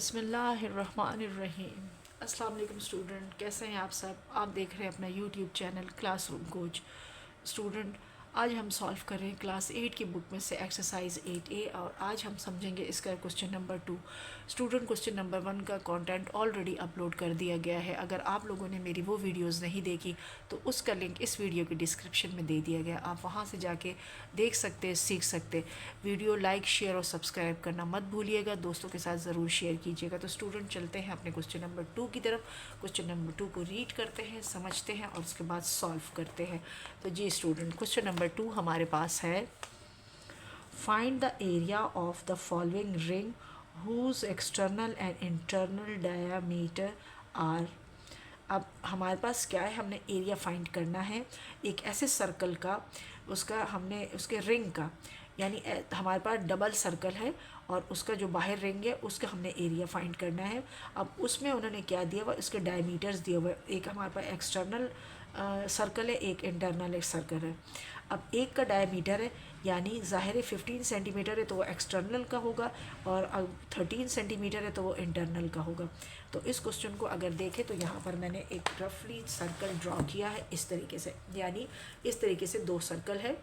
बिस्मिल्लाहिर्रहमानिर्रहीम। अस्सलाम वालेकुम स्टूडेंट, कैसे हैं आप सब। आप देख रहे हैं अपना YouTube channel classroom coach. Student, आज हम सॉल्व कर रहे हैं क्लास 8 की बुक में से एक्सरसाइज 8A और आज हम समझेंगे इसका question number 2। Student, question number 1 का कंटेंट ऑलरेडी अपलोड कर दिया गया है। अगर आप लोगों ने मेरी वो वीडियोस नहीं देखी तो उसका लिंक इस वीडियो के डिस्क्रिप्शन में दे दिया गया, आप वहाँ से जाके देख सकते हैं, सीख सकते। वीडियो लाइक, शेयर और सब्सक्राइब करना मत भूलिएगा, दोस्तों के साथ ज़रूर शेयर कीजिएगा। तो स्टूडेंट, चलते हैं अपने क्वेश्चन नंबर 2 की तरफ। क्वेश्चन नंबर 2 को रीड करते हैं, समझते हैं और उसके बाद सॉल्व करते हैं। तो जी स्टूडेंट, क्वेश्चन नंबर 2 हमारे पास है, find the area of the following ring whose external and internal diameter are. अब हमारे पास क्या है, हमने एरिया फाइंड करना है एक ऐसे सर्कल का, उसका हमने उसके रिंग का, यानी हमारे पास डबल सर्कल है और उसका जो बाहर रिंग है उसका हमने एरिया फाइंड करना है। अब उसमें उन्होंने क्या दिया हुआ, उसके डायमीटर्स दिए हुए, एक हमारे पास एक्सटर्नल सर्कल है, एक इंटरनल एक सर्कल है। अब एक का डायमीटर है, यानी ज़ाहिर है 15 सेंटीमीटर है तो वो एक्सटर्नल का होगा और अब 13 सेंटीमीटर है तो वो इंटरनल का होगा। तो इस क्वेश्चन को अगर देखें तो यहाँ पर मैंने एक रफली सर्कल ड्रॉ किया है इस तरीके से, यानी इस तरीके से दो सर्कल है।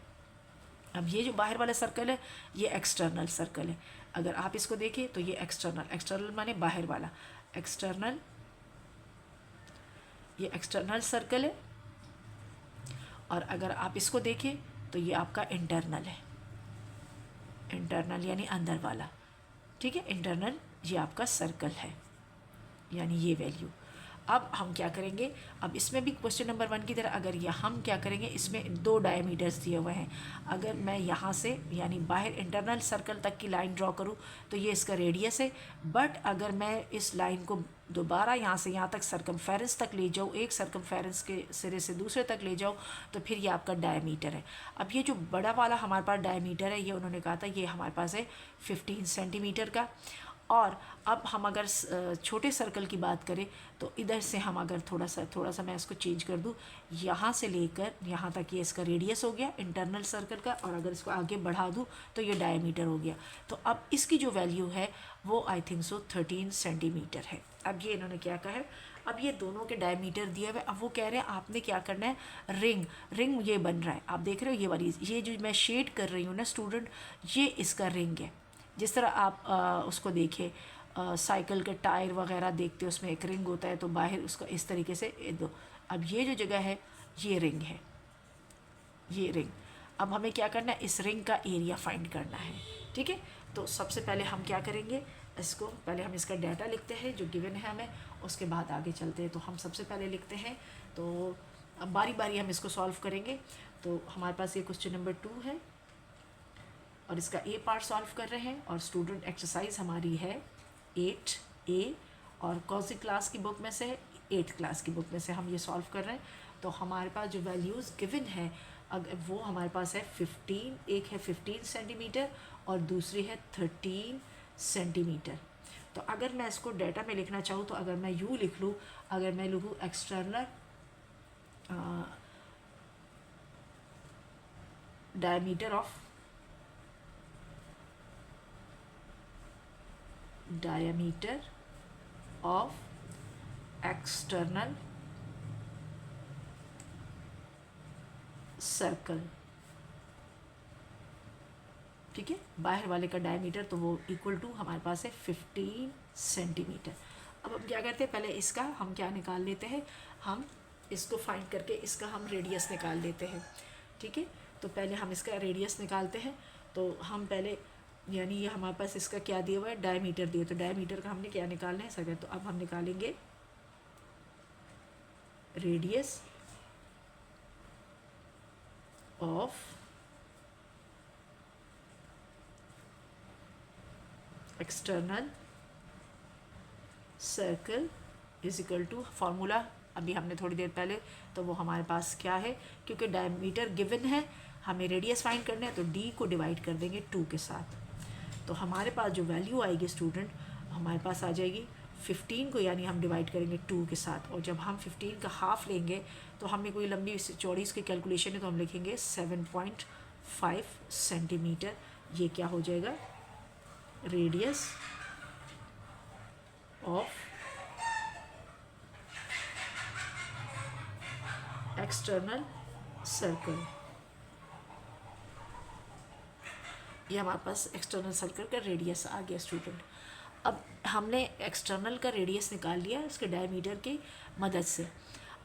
अब ये जो बाहर वाला सर्कल है ये एक्सटर्नल सर्कल है। अगर आप इसको देखें तो ये एक्सटर्नल माने बाहर वाला, एक्सटर्नल, ये एक्सटर्नल सर्कल है। और अगर आप इसको देखें तो ये आपका इंटरनल है, इंटरनल यानी अंदर वाला, ठीक है। इंटरनल ये आपका सर्कल है, यानी ये वैल्यू। अब हम क्या करेंगे, अब इसमें भी क्वेश्चन नंबर 1 की तरह अगर यह हम क्या करेंगे, इसमें दो डायमीटर्स दिए हुए हैं। अगर मैं यहाँ से यानी बाहर इंटरनल सर्कल तक की लाइन ड्रॉ करूँ तो ये इसका रेडियस है। बट अगर मैं इस लाइन को दोबारा यहाँ से यहाँ तक सर्कमफेरेंस तक ले जाऊँ, एक सर्कमफेरेंस के सिरे से दूसरे तक ले जाऊँ, तो फिर ये आपका डायमीटर है। अब ये जो बड़ा वाला हमारे पास डायमीटर है, ये उन्होंने कहा था ये हमारे पास है 15 सेंटीमीटर का। और अब हम अगर छोटे सर्कल की बात करें तो इधर से हम अगर थोड़ा सा मैं इसको चेंज कर दूँ, यहाँ से लेकर यहाँ तक ये इसका रेडियस हो गया इंटरनल सर्कल का, और अगर इसको आगे बढ़ा दूँ तो ये डायमीटर हो गया। तो अब इसकी जो वैल्यू है वो आई थिंक सो 13 सेंटीमीटर है। अब ये इन्होंने क्या कहा है, अब ये दोनों के डायमीटर दिए हुए, अब वो कह रहे हैं आपने क्या करना है, रिंग ये बन रहा है, आप देख रहे हो ये वाली, ये जो मैं शेड कर रही हूँ ना स्टूडेंट, ये इसका रिंग है। जिस तरह आप उसको देखें, साइकिल के टायर वगैरह देखते हो, उसमें एक रिंग होता है, तो बाहर उसका इस तरीके से दो। अब ये जो जगह है ये रिंग है, ये रिंग। अब हमें क्या करना है, इस रिंग का एरिया फाइंड करना है, ठीक है। तो सबसे पहले हम क्या करेंगे, इसको पहले हम इसका डाटा लिखते हैं जो गिवन है हमें, उसके बाद आगे चलते हैं। तो हम सबसे पहले लिखते हैं, तो अब बारी बारी हम इसको सॉल्व करेंगे। तो हमारे पास ये क्वेश्चन नंबर 2 है और इसका ए पार्ट सॉल्व कर रहे हैं। और स्टूडेंट, एक्सरसाइज हमारी है 8A और कौन सी क्लास की बुक में से, 8th क्लास की बुक में से हम ये सॉल्व कर रहे हैं। तो हमारे पास जो वैल्यूज़ गिवन है अगर वो हमारे पास है 15, एक है 15 सेंटीमीटर और दूसरी है 13 सेंटीमीटर। तो अगर मैं इसको डाटा में लिखना चाहूँ तो अगर मैं यूँ लिख लूँ, अगर मैं लिखूँ external diameter of diameter of external circle, ठीक है। बाहर वाले का डायमीटर तो वो इक्वल टू हमारे पास है 15 सेंटीमीटर। अब हम क्या करते हैं, पहले इसका हम क्या निकाल लेते हैं, हम इसको फाइंड करके इसका हम रेडियस निकाल लेते हैं, ठीक है। तो पहले हम इसका रेडियस निकालते हैं। तो हम पहले, यानी ये हमारे पास इसका क्या दिया हुआ है, डायमीटर दिया, तो डायमीटर का हमने क्या निकालना है सर्कल। तो अब हम निकालेंगे radius of external circle is equal to, formula अभी हमने थोड़ी देर पहले, तो वो हमारे पास क्या है, क्योंकि डायमीटर गिवन है हमें रेडियस फाइंड करना है, तो डी को डिवाइड कर देंगे 2 के साथ। तो हमारे पास जो वैल्यू आएगी स्टूडेंट, हमारे पास आ जाएगी 15 को, यानी हम डिवाइड करेंगे 2 के साथ। और जब हम 15 का हाफ लेंगे तो हमें कोई लंबी चौड़ी इसकी कैलकुलेशन है, तो हम लिखेंगे 7.5 सेंटीमीटर। ये क्या हो जाएगा, रेडियस ऑफ एक्सटर्नल सर्कल। ये हमारे पास एक्सटर्नल सर्कल का रेडियस आ गया स्टूडेंट। अब हमने एक्सटर्नल का रेडियस निकाल लिया इसके डायमीटर की मदद से।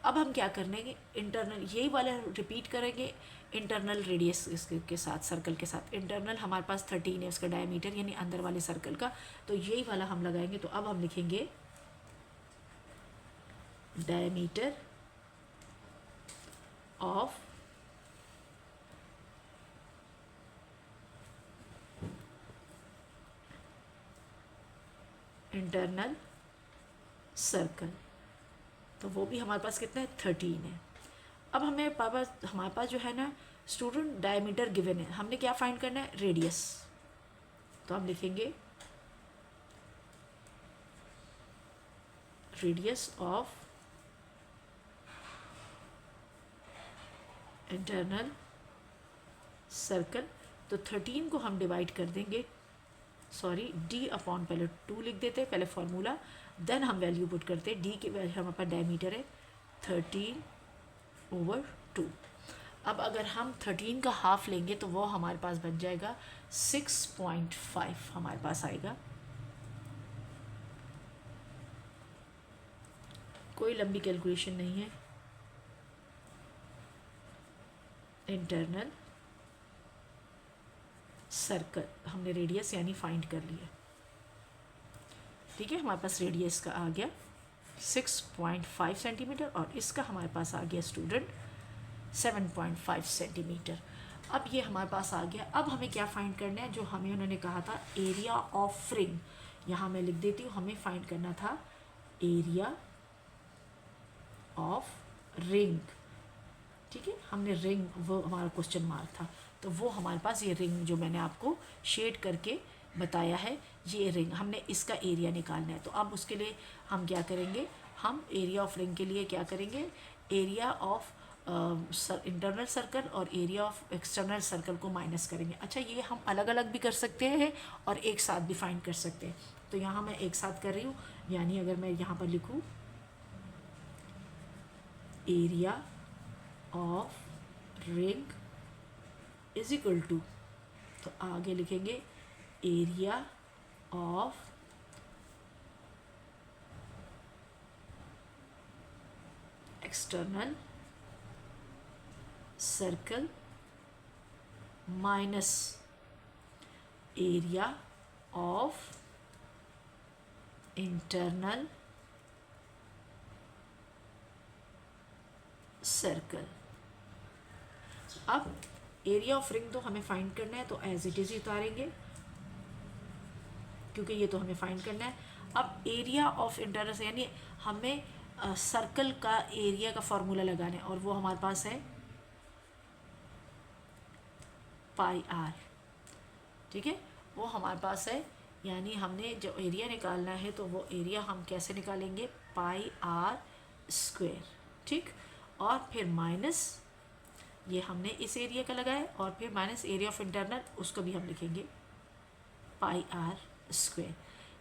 अब हम क्या करेंगे, इंटरनल यही वाला रिपीट करेंगे इंटरनल रेडियस इसके के साथ, सर्कल के साथ। इंटरनल हमारे पास 13 है उसका डायमीटर, यानी अंदर वाले सर्कल का, तो यही वाला हम लगाएंगे। तो अब हम लिखेंगे डायमीटर ऑफ इंटरनल सर्कल, तो वो भी हमारे पास कितना है 13 है। अब हमारे पास जो है ना स्टूडेंट डायमीटर गिवन है, हमने क्या फाइंड करना है, रेडियस। तो हम लिखेंगे रेडियस ऑफ इंटरनल सर्कल। तो 13 को हम डिवाइड कर देंगे, सॉरी d अपॉन पहले 2 लिख देते हैं, पहले फार्मूला, देन हम वैल्यू पुट करते हैं। d की वैल्यू हमारे पास डायमीटर है 13/2। अब अगर हम 13 का हाफ लेंगे तो वो हमारे पास बन जाएगा 6.5 हमारे पास आएगा। कोई लंबी कैलकुलेशन नहीं है। इंटरनल सर्कल हमने रेडियस यानी फाइंड कर लिया, ठीक है। हमारे पास रेडियस का आ गया 6.5 सेंटीमीटर और इसका हमारे पास आ गया स्टूडेंट 7.5 सेंटीमीटर। अब ये हमारे पास आ गया। अब हमें क्या फाइंड करना है, जो हमें उन्होंने कहा था एरिया ऑफ रिंग, यहाँ मैं लिख देती हूँ, हमें फाइंड करना था एरिया ऑफ रिंग, ठीक है। हमने रिंग, वो हमारा क्वेश्चन मार्क था, तो वो हमारे पास ये रिंग जो मैंने आपको शेड करके बताया है, ये रिंग, हमने इसका एरिया निकालना है। तो अब उसके लिए हम क्या करेंगे, हम एरिया ऑफ रिंग के लिए क्या करेंगे, एरिया ऑफ इंटरनल सर्कल और एरिया ऑफ एक्सटर्नल सर्कल को माइनस करेंगे। अच्छा, ये हम अलग अलग भी कर सकते हैं और एक साथ भी फाइंड कर सकते हैं। तो यहाँ मैं एक साथ कर रही हूँ, यानी अगर मैं यहाँ पर लिखूँ area of ring is equal to, तो आगे लिखेंगे area of external circle minus area of internal circle. अब एरिया ऑफ रिंग तो हमें फाइंड करना है, तो एज इट इज ही उतारेंगे क्योंकि ये तो हमें फाइंड करना है। अब एरिया ऑफ इंटरनल, यानी हमें सर्कल का एरिया का फॉर्मूला लगाना है, और वो हमारे पास है पाई आर, ठीक है, वो हमारे पास है। यानी हमने जो एरिया निकालना है तो वो एरिया हम कैसे निकालेंगे, पाई आर स्क्वायर, ठीक, और फिर माइनस ये हमने इस एरिया का लगाया, और फिर माइनस एरिया ऑफ इंटरनल, उसको भी हम लिखेंगे पाई आर स्क्वायर।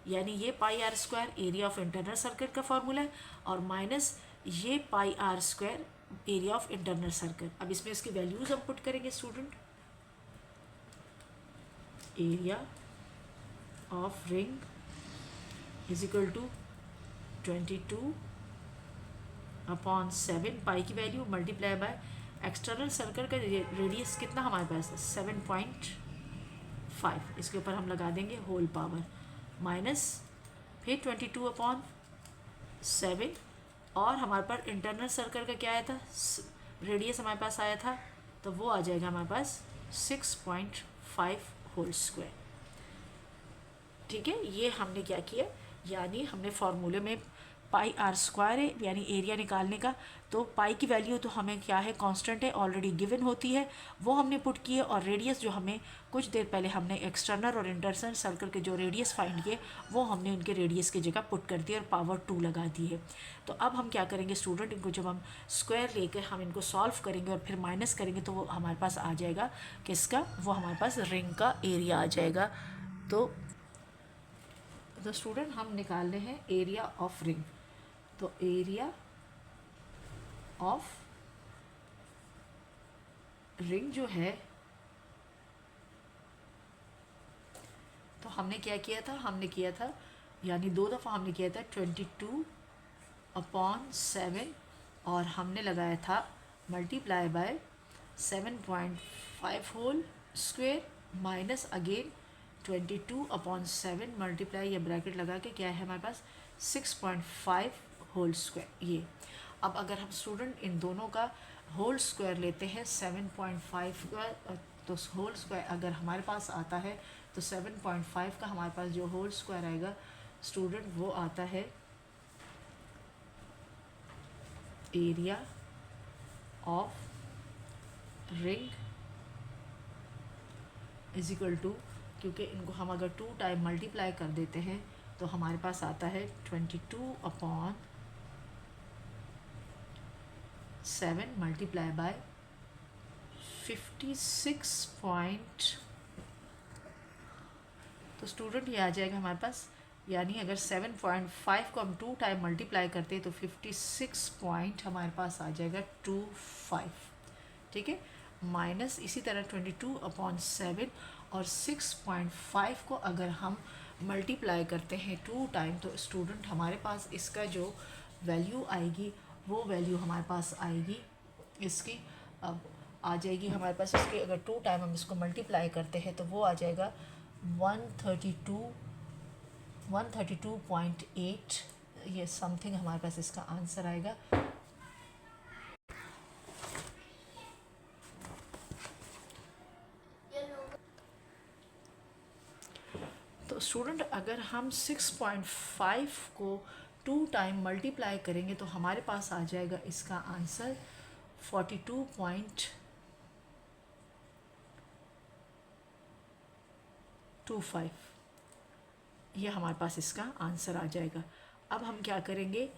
यानी ये pi R square area of internal circle का फॉर्मूला है, और माइनस ये pi R square area of internal circle. अब इसमें इसकी वैल्यूज हम पुट करेंगे student, area of ring is equal to 22/7, pi की value multiply by external circle का रेडियस कितना हमारे पास है 7.5, इसके ऊपर हम लगा देंगे होल पावर, माइनस फिर 22/7, और हमारे पास इंटरनल सर्कल का क्या आया था, रेडियस हमारे पास आया था, तो वो आ जाएगा हमारे पास 6.5 होल स्क्वायर, ठीक है। ये हमने क्या किया, यानी हमने फॉर्मूले में पाई आर स्क्वायर है यानी एरिया निकालने का, तो पाई की वैल्यू तो हमें क्या है, कांस्टेंट है, ऑलरेडी गिवन होती है, वो हमने पुट की है, और रेडियस जो हमें कुछ देर पहले हमने एक्सटर्नल और इंटरनल सर्कल के जो रेडियस फाइंड किए वो हमने उनके रेडियस की जगह पुट कर दिया और पावर 2 लगा दी है। तो अब हम क्या करेंगे स्टूडेंट, इनको जब हम स्क्वायर लेकर हम इनको सॉल्व करेंगे और फिर माइनस करेंगे तो वो हमारे पास आ जाएगा किसका, वो हमारे पास रिंग का एरिया आ जाएगा। तो तो स्टूडेंट हम निकालने हैं एरिया ऑफ रिंग। तो एरिया ऑफ रिंग जो है, तो हमने क्या किया था, हमने किया था यानी 2 दफ़ा हमने किया था 22/7 और हमने लगाया था multiply by 7.5 whole square minus again 22/7 multiply या ब्रैकेट लगा के क्या है हमारे पास 6.5 होल स्क्वायर। ये अब अगर हम स्टूडेंट इन दोनों का होल स्क्वायर लेते हैं 7.5 का, तो होल स्क्वायर अगर हमारे पास आता है तो 7.5 का हमारे पास जो होल स्क्वायर आएगा स्टूडेंट वो आता है area of ring is equal to, क्योंकि इनको हम अगर 2 टाइम मल्टीप्लाई कर देते हैं तो हमारे पास आता है 22/7 मल्टीप्लाई बाय 56 तो स्टूडेंट ये आ जाएगा हमारे पास, यानी अगर 7.5 को हम 2 टाइम मल्टीप्लाई करते हैं तो 56 पॉइंट हमारे पास आ जाएगा 25, ठीक है। माइनस इसी तरह 22/7 और 6.5 को अगर हम मल्टीप्लाई करते हैं 2 टाइम तो स्टूडेंट हमारे पास इसका जो वैल्यू आएगी वो वैल्यू हमारे पास आएगी इसकी, अब आ जाएगी हमारे पास इसके, अगर 2 टाइम हम इसको मल्टीप्लाई करते हैं तो वो आ जाएगा 132.8, ये समथिंग हमारे पास इसका आंसर आएगा। तो स्टूडेंट अगर हम 6.5 को 2 टाइम मल्टीप्लाई करेंगे तो हमारे पास आ जाएगा इसका आंसर 42.25, ये हमारे पास इसका आंसर आ जाएगा। अब हम क्या करेंगे,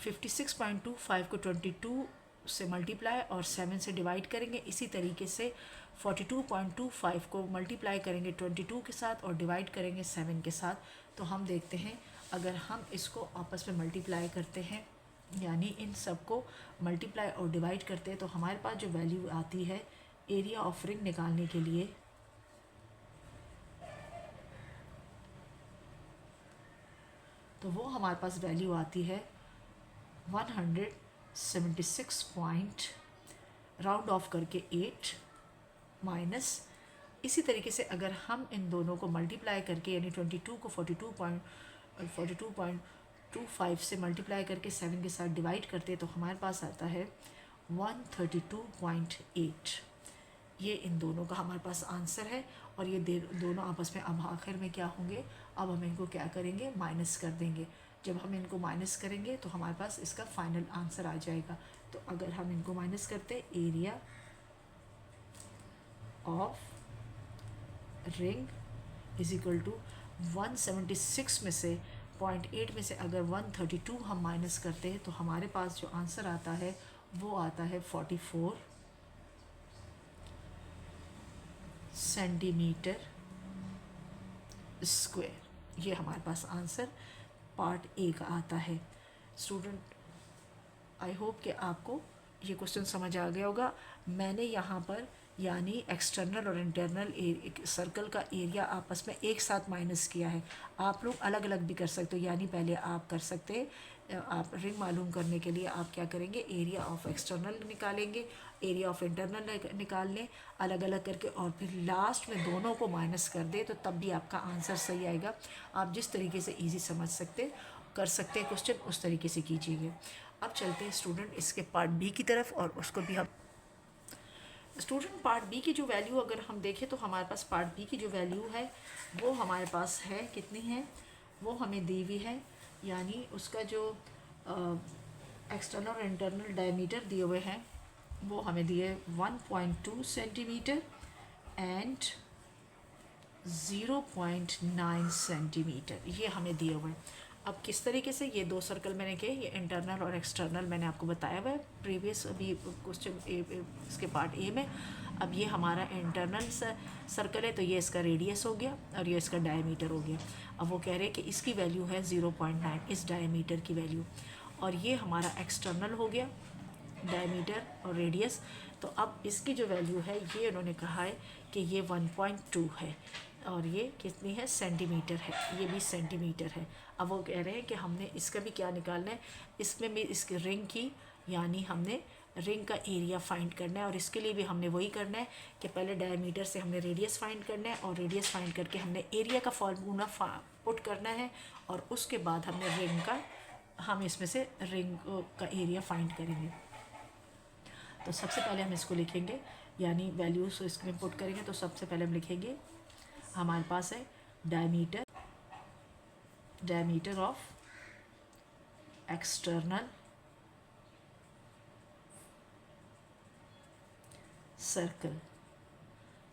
56.25 को 22 से मल्टीप्लाई और 7 से डिवाइड करेंगे। इसी तरीके से 42.25 को मल्टीप्लाई करेंगे 22 के साथ और डिवाइड करेंगे 7 के साथ। तो हम देखते हैं अगर हम इसको आपस में मल्टीप्लाई करते हैं यानी इन सब को मल्टीप्लाई और डिवाइड करते हैं तो हमारे पास जो वैल्यू आती है एरिया ऑफ रिंग निकालने के लिए, तो वो हमारे पास वैल्यू आती है 176 पॉइंट राउंड ऑफ करके 8 माइनस, इसी तरीके से अगर हम इन दोनों को मल्टीप्लाई करके यानी 22 को 42.25 से मल्टीप्लाई करके 7 के साथ डिवाइड करते हैं तो हमारे पास आता है 132.8। ये इन दोनों का हमारे पास आंसर है और ये दोनों आपस में अब आखिर में क्या होंगे, अब हम इनको क्या करेंगे, माइनस कर देंगे। जब हम इनको माइनस करेंगे तो हमारे पास इसका फाइनल आंसर आ जाएगा। तो अगर हम इनको माइनस करते area of ring is equal to 176 में से 0.8 में से अगर 132 हम माइनस करते हैं तो हमारे पास जो आंसर आता है वो आता है 44 सेंटीमीटर स्क्वायर। ये हमारे पास आंसर पार्ट ए का आता है। स्टूडेंट आई होप कि आपको ये क्वेश्चन समझ आ गया होगा। मैंने यहाँ पर यानी एक्सटर्नल और इंटरनल सर्कल का एरिया आपस में एक साथ माइनस किया है। आप लोग अलग अलग भी कर सकते हो, यानी पहले आप कर सकते हैं, आप रिंग मालूम करने के लिए आप क्या करेंगे, एरिया ऑफ एक्सटर्नल निकालेंगे, एरिया ऑफ इंटरनल निकाल लें अलग अलग करके और फिर लास्ट में दोनों को माइनस कर दे तो तब भी आपका आंसर सही आएगा। आप जिस तरीके से इजी समझ सकते कर सकते हैं क्वेश्चन उस तरीके से कीजिएगा। अब चलते हैं स्टूडेंट इसके पार्ट बी की तरफ और उसको भी हम स्टूडेंट पार्ट बी की जो वैल्यू अगर हम देखें तो हमारे पास पार्ट बी की जो वैल्यू है वो हमारे पास है कितनी है, वो हमें दी हुई है, यानी उसका जो एक्सटर्नल और इंटरनल डायमीटर दिए हुए हैं वो हमें दिए 1.2 सेंटीमीटर एंड 0.9 सेंटीमीटर, ये हमें दिए हुए हैं। अब किस तरीके से ये 2 सर्कल मैंने किए, ये इंटरनल और एक्सटर्नल मैंने आपको बताया हुआ है प्रीवियस अभी क्वेश्चन इसके पार्ट ए में। अब ये हमारा इंटरनल सर्कल है, तो ये इसका रेडियस हो गया और ये इसका डायमीटर हो गया। अब वो कह रहे हैं कि इसकी वैल्यू है 0.9, इस डायमीटर की वैल्यू, और ये हमारा एक्सटर्नल हो गया डायमीटर और रेडियस। तो अब इसकी जो वैल्यू है ये उन्होंने कहा है कि ये 1.2 है, और ये कितनी है, सेंटीमीटर है, ये भी सेंटीमीटर है। अब वो कह रहे हैं कि हमने इसका भी क्या निकालना है, इसमें भी इसकी रिंग की, यानी हमने रिंग का एरिया फाइंड करना है, और इसके लिए भी हमने वही करना है कि पहले डायमीटर से हमने रेडियस फाइंड करना है, और रेडियस फाइंड करके हमने एरिया का फॉर्मूला पुट करना है, और उसके बाद हमने रिंग का, हम इसमें से रिंग का एरिया फाइंड करेंगे। तो सबसे पहले हम इसको लिखेंगे, यानी वैल्यूज इसमें पुट करेंगे। तो सबसे पहले हम लिखेंगे, हमारे पास है डायमीटर ऑफ एक्सटर्नल सर्कल।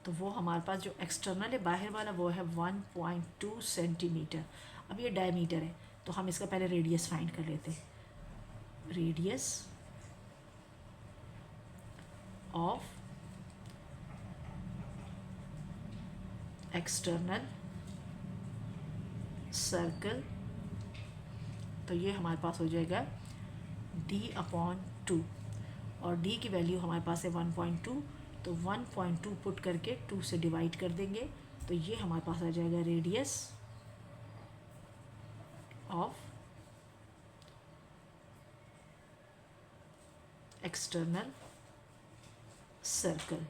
तो वो हमारे पास जो एक्सटर्नल है बाहर वाला वो है 1.2 सेंटीमीटर। अब ये डायमीटर है, तो हम इसका पहले रेडियस फाइंड कर लेते हैं। रेडियस ऑफ एक्सटर्नल सर्कल, तो ये हमारे पास हो जाएगा d/2, और d की वैल्यू हमारे पास है 1.2, तो 1.2 पुट करके 2 से डिवाइड कर देंगे, तो ये हमारे पास आ जाएगा रेडियस ऑफ एक्सटर्नल सर्कल।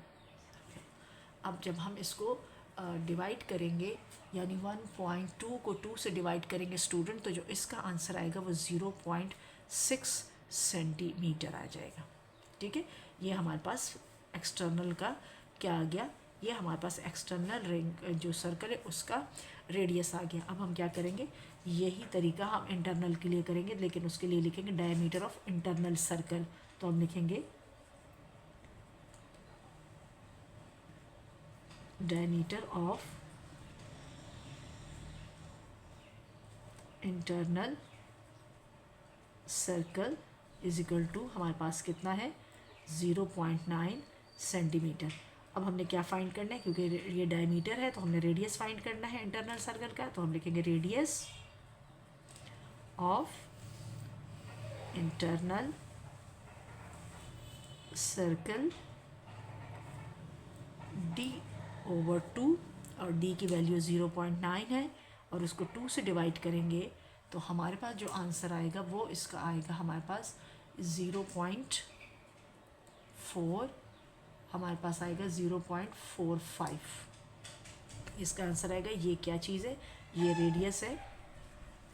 अब जब हम इसको डिवाइड करेंगे, यानी 1.2 को 2 से डिवाइड करेंगे स्टूडेंट, तो जो इसका आंसर आएगा वो 0.6 सेंटीमीटर आ जाएगा। ठीक है, ये हमारे पास एक्सटर्नल का क्या आ गया, ये हमारे पास एक्सटर्नल रिंग जो सर्कल है उसका रेडियस आ गया। अब हम क्या करेंगे, यही तरीका हम इंटरनल के लिए करेंगे, लेकिन उसके लिए लिखेंगे डायमीटर ऑफ इंटरनल सर्कल। तो हम लिखेंगे diameter of internal circle is equal to, हमारे पास कितना है, 0.9 सेंटीमीटर। अब हमने क्या फाइंड करना है, क्योंकि ये डायमीटर है तो हमने रेडियस फाइंड करना है इंटरनल सर्कल का। तो हम लिखेंगे radius of internal circle d/2, और d की वैल्यू 0.9 है, और उसको 2 से डिवाइड करेंगे तो हमारे पास जो आंसर आएगा वो इसका आएगा हमारे पास 0.4, हमारे पास आएगा 0.45, इसका आंसर आएगा। ये क्या चीज़ है, ये रेडियस है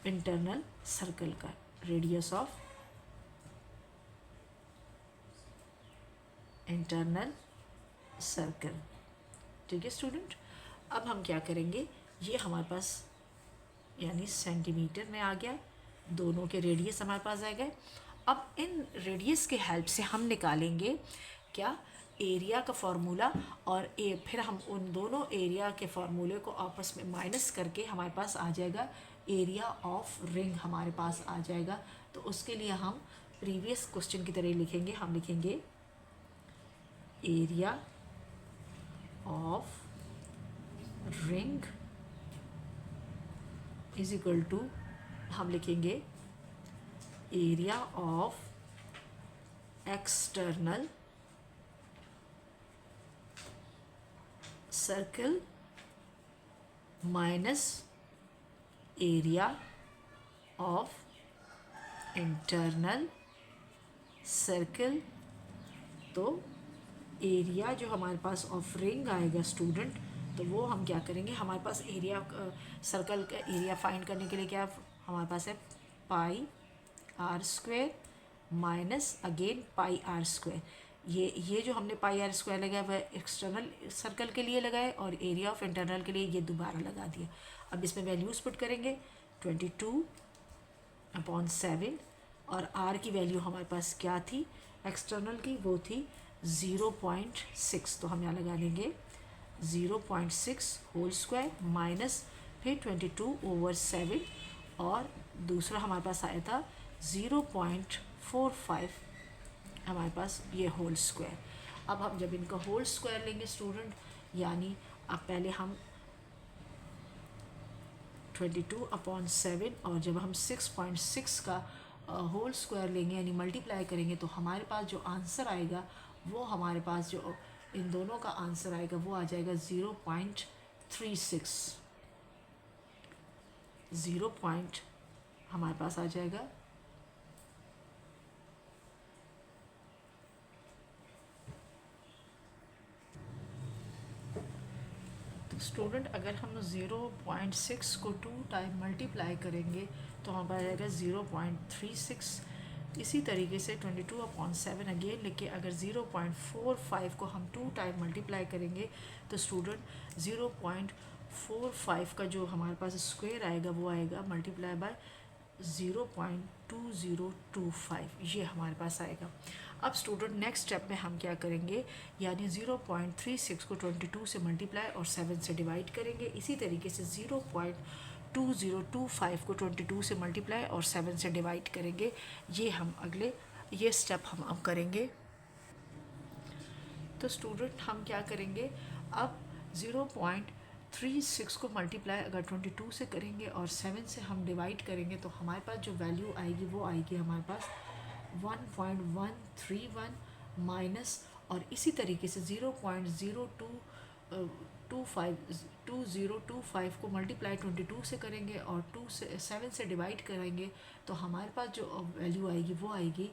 इंटरनल सर्कल का, रेडियस ऑफ इंटरनल सर्कल। ठीक है स्टूडेंट, अब हम क्या करेंगे, ये हमारे पास यानी सेंटीमीटर में आ गया, दोनों के रेडियस हमारे पास आ गए। अब इन रेडियस के हेल्प से हम निकालेंगे क्या, एरिया का फॉर्मूला, और फिर हम उन दोनों एरिया के फॉर्मूले को आपस में माइनस करके हमारे पास आ जाएगा एरिया ऑफ रिंग, हमारे पास आ जाएगा। तो उसके लिए हम प्रीवियस क्वेश्चन की तरह लिखेंगे, हम लिखेंगे area of ring is equal to, हम लिखेंगे area of external circle minus area of internal circle. तो एरिया जो हमारे पास ऑफ रिंग आएगा स्टूडेंट, तो वो हम क्या करेंगे, हमारे पास एरिया सर्कल का एरिया फाइंड करने के लिए क्या हमारे पास है, pi R square minus again pi R square. ये जो हमने पाई आर स्क्वायर लगाया वह एक्सटर्नल सर्कल के लिए लगाए, और एरिया ऑफ इंटरनल के लिए ये दोबारा लगा दिया। अब इसमें वैल्यूज़ पुट करेंगे 22/7, और आर की वैल्यू हमारे पास क्या थी एक्सटर्नल की, वो थी 0.6, तो हम यहाँ लगा देंगे 0.6 होल स्क्वायर माइनस फिर 22/7, और दूसरा हमारे पास आया था 0.45 हमारे पास ये होल स्क्वायर। अब हम जब इनका होल स्क्वायर लेंगे स्टूडेंट, यानी अब पहले हम 22/7 और जब हम 6.6 का होल स्क्वायर लेंगे यानी मल्टीप्लाई करेंगे तो हमारे पास जो आंसर आएगा वो हमारे पास जो इन दोनों का आंसर आएगा वो आ जाएगा 0.36। 0 हमारे पास आ जाएगा स्टूडेंट अगर हम 0.6 को 2 टाइम मल्टीप्लाई करेंगे तो हमारे पास आएगा 0.36। इसी तरीके से 22/7 अगेन लेके अगर 0.45 को हम 2 टाइम मल्टीप्लाई करेंगे तो स्टूडेंट 0.45 का जो हमारे पास स्क्वायर आएगा वो आएगा मल्टीप्लाई बाय 0.2025, ये हमारे पास आएगा। अब स्टूडेंट नेक्स्ट स्टेप में हम क्या करेंगे, यानी 0.36 को 22 से मल्टीप्लाई और 7 से डिवाइड करेंगे। इसी तरीके से 0.2025 को 22 से मल्टीप्लाई और 7 से डिवाइड करेंगे। ये स्टेप हम अब करेंगे। तो स्टूडेंट हम क्या करेंगे, अब 0.36 को मल्टीप्लाई अगर 22 से करेंगे और 7 से हम डिवाइड करेंगे तो हमारे पास जो वैल्यू आएगी वो आएगी हमारे पास 1.131 माइनस, और इसी तरीके से 0.2025 को मल्टीप्लाई 22 से करेंगे और 7 से डिवाइड करेंगे तो हमारे पास जो वैल्यू आएगी वो आएगी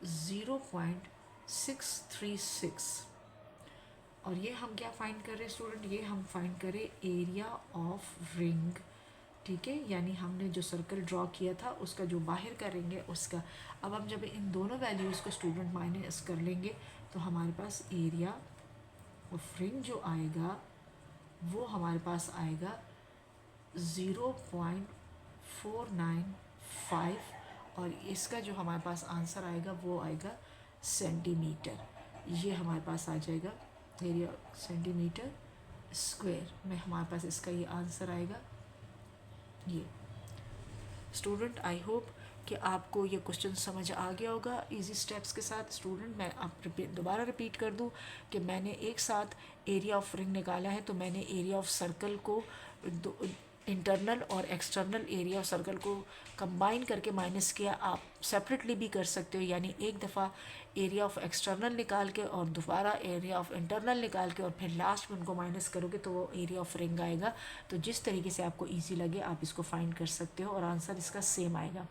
0.636। और ये हम क्या फाइंड कर रहे हैं स्टूडेंट, ये हम फाइंड करें एरिया ऑफ रिंग, ठीक है, यानी हमने जो सर्कल ड्रॉ किया था उसका जो बाहर करेंगे उसका। अब हम जब इन दोनों वैल्यूज़ को स्टूडेंट माइनस कर लेंगे तो हमारे पास एरिया ऑफ रिंग जो आएगा वो हमारे पास आएगा 0.495 और इसका जो हमारे पास आंसर आएगा वो आएगा सेंटीमीटर। ये हमारे पास आ जाएगा एरिया सेंटीमीटर स्क्वायर में, हमारे पास इसका ये आंसर आएगा। ये स्टूडेंट आई होप कि आपको ये क्वेश्चन समझ आ गया होगा इजी स्टेप्स के साथ। स्टूडेंट मैं आप दोबारा रिपीट कर दूं कि मैंने एक साथ एरिया ऑफ रिंग निकाला है, तो मैंने एरिया ऑफ सर्कल को इंटरनल और एक्सटर्नल एरिया ऑफ सर्कल को कंबाइन करके माइनस किया। आप सेपरेटली भी कर सकते हो, यानी एक दफ़ा एरिया ऑफ एक्सटर्नल निकाल के और दोबारा एरिया ऑफ इंटरनल निकाल के और फिर लास्ट में उनको माइनस करोगे तो वो एरिया ऑफ रिंग आएगा। तो जिस तरीके से आपको इजी लगे आप इसको फाइंड कर सकते हो और आंसर इसका सेम आएगा।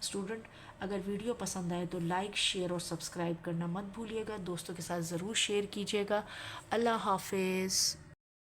स्टूडेंट अगर वीडियो पसंद आए तो लाइक शेयर और सब्सक्राइब करना मत भूलिएगा, दोस्तों के साथ ज़रूर शेयर कीजिएगा। अल्लाह हाफिज़।